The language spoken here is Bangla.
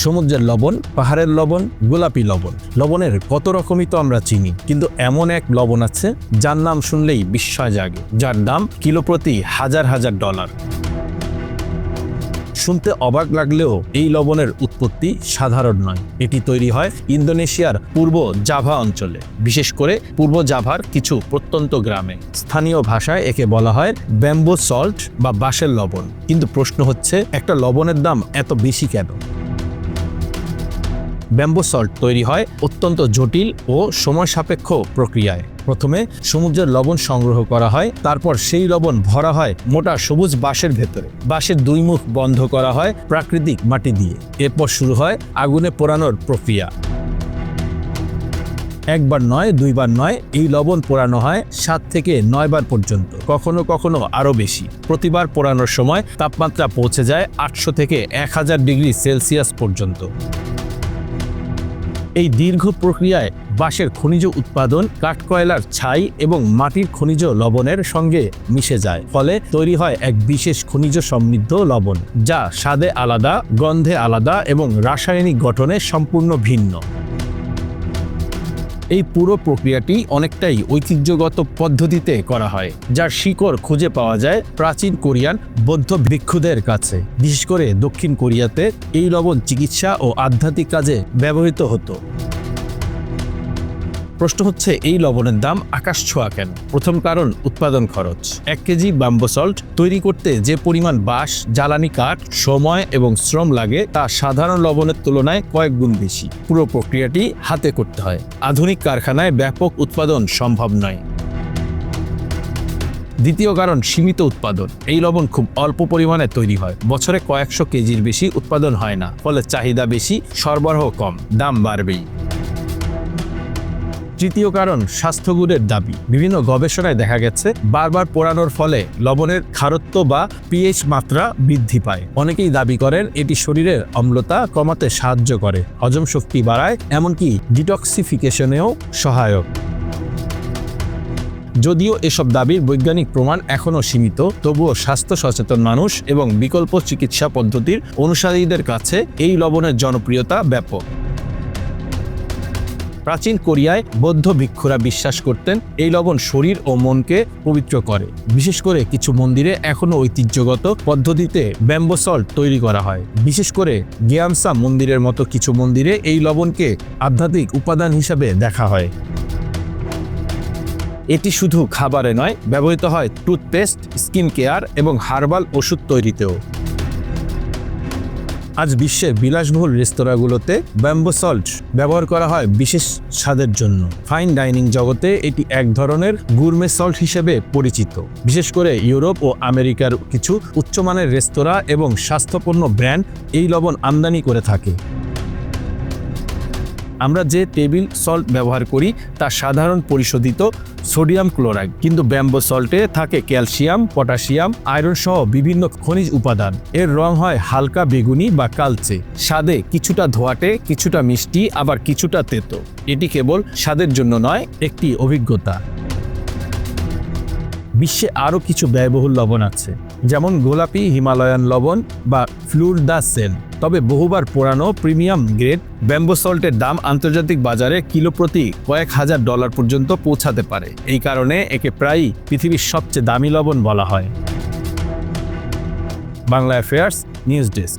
সমুদ্রের লবণ, পাহাড়ের লবণ, গোলাপি লবণ। লবণের কত রকমই তো আমরা চিনি, কিন্তু এমন এক লবণ আছে যার নাম শুনলেই বিস্ময় জাগে, যার দাম কিলো প্রতি হাজার হাজার ডলার। শুনতে অবাক লাগলেও এই লবণের উৎপত্তি সাধারণ নয়। এটি তৈরি হয় ইন্দোনেশিয়ার পূর্ব জাভা অঞ্চলে, বিশেষ করে পূর্ব জাভার কিছু প্রত্যন্ত গ্রামে। স্থানীয় ভাষায় একে বলা হয় ব্যাম্বো সল্ট বা বাঁশের লবণ। কিন্তু প্রশ্ন হচ্ছে, একটা লবণের দাম এত বেশি কেন? ব্যাম্বো সল্ট তৈরি হয় অত্যন্ত জটিল ও সময় সাপেক্ষ প্রক্রিয়ায়। প্রথমে সমুদ্রের লবণ সংগ্রহ করা হয়, তারপর সেই লবণ ভরা হয় মোটা সবুজ বাঁশের ভেতরে। বাঁশের দুই মুখ বন্ধ করা হয় প্রাকৃতিক মাটি দিয়ে। এরপর শুরু হয় আগুনে পোড়ানোর প্রক্রিয়া। একবার নয়, দুইবার নয়, এই লবণ পোড়ানো হয় 7 থেকে 9 বার পর্যন্ত, কখনো কখনো আরও বেশি। প্রতিবার পোড়ানোর সময় তাপমাত্রা পৌঁছে যায় 800 থেকে 1000 ডিগ্রি সেলসিয়াস পর্যন্ত। এই দীর্ঘ প্রক্রিয়ায় বাঁশের খনিজ উৎপাদন কাঠকয়লার ছাই এবং মাটির খনিজ লবণের সঙ্গে মিশে যায়, ফলে তৈরি হয় এক বিশেষ খনিজ সমৃদ্ধ লবণ, যা স্বাদে আলাদা, গন্ধে আলাদা এবং রাসায়নিক গঠনে সম্পূর্ণ ভিন্ন। এই পুরো প্রক্রিয়াটি অনেকটাই ঐতিহ্যগত পদ্ধতিতে করা হয়, যার শিকড় খুঁজে পাওয়া যায় প্রাচীন কোরিয়ান বৌদ্ধ ভিক্ষুদের কাছে। বিশেষ করে দক্ষিণ কোরিয়াতে এই লবণ চিকিৎসা ও আধ্যাত্মিক কাজে ব্যবহৃত হতো। প্রশ্ন হচ্ছে, এই লবণের দাম আকাশ ছোঁয়া কেন? প্রথম কারণ উৎপাদন খরচ। 1 কেজি ব্যাম্বো সল্ট তৈরি করতে যে পরিমাণ বাঁশ, জ্বালানি কাঠ, সময় এবং শ্রম লাগে তা সাধারণ লবণের তুলনায় কয়েক গুণ বেশি। পুরো প্রক্রিয়াটি হাতে করতে হয়। আধুনিক কারখানায় ব্যাপক উৎপাদন সম্ভব নয়। দ্বিতীয় কারণ সীমিত উৎপাদন। এই লবণ খুব অল্প পরিমাণে তৈরি হয়, বছরে কয়েকশো কেজির বেশি উৎপাদন হয় না, ফলে চাহিদা বেশি, সরবরাহ কম, দাম বাড়বেই। তৃতীয় কারণ স্বাস্থ্যগুণের দাবি। বিভিন্ন গবেষণায় দেখা গেছে বারবার পোড়ানোর ফলে লবণের খারত্ব বা পিএইচ মাত্রা বৃদ্ধি পায়। অনেকেই দাবি করেন এটি শরীরের অম্লতা কমাতে সাহায্য করে, হজম শক্তি বাড়ায়, এমনকি ডিটক্সিফিকেশনেও সহায়ক। যদিও এসব দাবির বৈজ্ঞানিক প্রমাণ এখনও সীমিত, তবুও স্বাস্থ্য সচেতন মানুষ এবং বিকল্প চিকিৎসা পদ্ধতির অনুসারীদের কাছে এই লবণের জনপ্রিয়তা ব্যাপক। প্রাচীন কোরিয়ায় বৌদ্ধ ভিক্ষুরা বিশ্বাস করতেন এই লবণ শরীর ও মনকে পবিত্র করে। বিশেষ করে কিছু মন্দিরে এখনও ঐতিহ্যগত পদ্ধতিতে ব্যাম্বো সল্ট তৈরি করা হয়। বিশেষ করে গেয়ামসা মন্দিরের মতো কিছু মন্দিরে এই লবণকে আধ্যাত্মিক উপাদান হিসাবে দেখা হয়। এটি শুধু খাবারে নয়, ব্যবহৃত হয় টুথপেস্ট, স্কিন কেয়ার এবং হার্বাল ওষুধ তৈরিতেও। আজ বিশ্বের বিলাসবহুল রেস্তোরাঁগুলোতে ব্যাম্বো সল্ট ব্যবহার করা হয় বিশেষ স্বাদের জন্য। ফাইন ডাইনিং জগতে এটি এক ধরনের গুরমে সল্ট হিসেবে পরিচিত। বিশেষ করে ইউরোপ ও আমেরিকার কিছু উচ্চমানের রেস্তোরাঁ এবং স্বাস্থ্যপূর্ণ ব্র্যান্ড এই লবণ আমদানি করে থাকে। আমরা যে টেবিল সল্ট ব্যবহার করি তা সাধারণ পরিশোধিত সোডিয়াম ক্লোরাইড, কিন্তু ব্যাম্বো সল্টে থাকে ক্যালসিয়াম, পটাশিয়াম, আয়রন সহ বিভিন্ন খনিজ উপাদান। এর রং হয় হালকা বেগুনি বা কালচে, স্বাদে কিছুটা ধোঁয়াটে, কিছুটা মিষ্টি, আবার কিছুটা তেতো। এটি কেবল স্বাদের জন্য নয়, একটি অভিজ্ঞতা। বিশ্বে আরও কিছু ব্যয়বহুল লবণ আছে, যেমন গোলাপি হিমালয়ান লবণ বা ফ্লুর দা সেল। তবে বহুবার পোড়ানো প্রিমিয়াম গ্রেড ব্যাম্বো সল্টের দাম আন্তর্জাতিক বাজারে কিলো প্রতি কয়েক হাজার ডলার পর্যন্ত পৌঁছাতে পারে। এই কারণে একে প্রায়ই পৃথিবীর সবচেয়ে দামি লবণ বলা হয়। Bangla affairs news desk.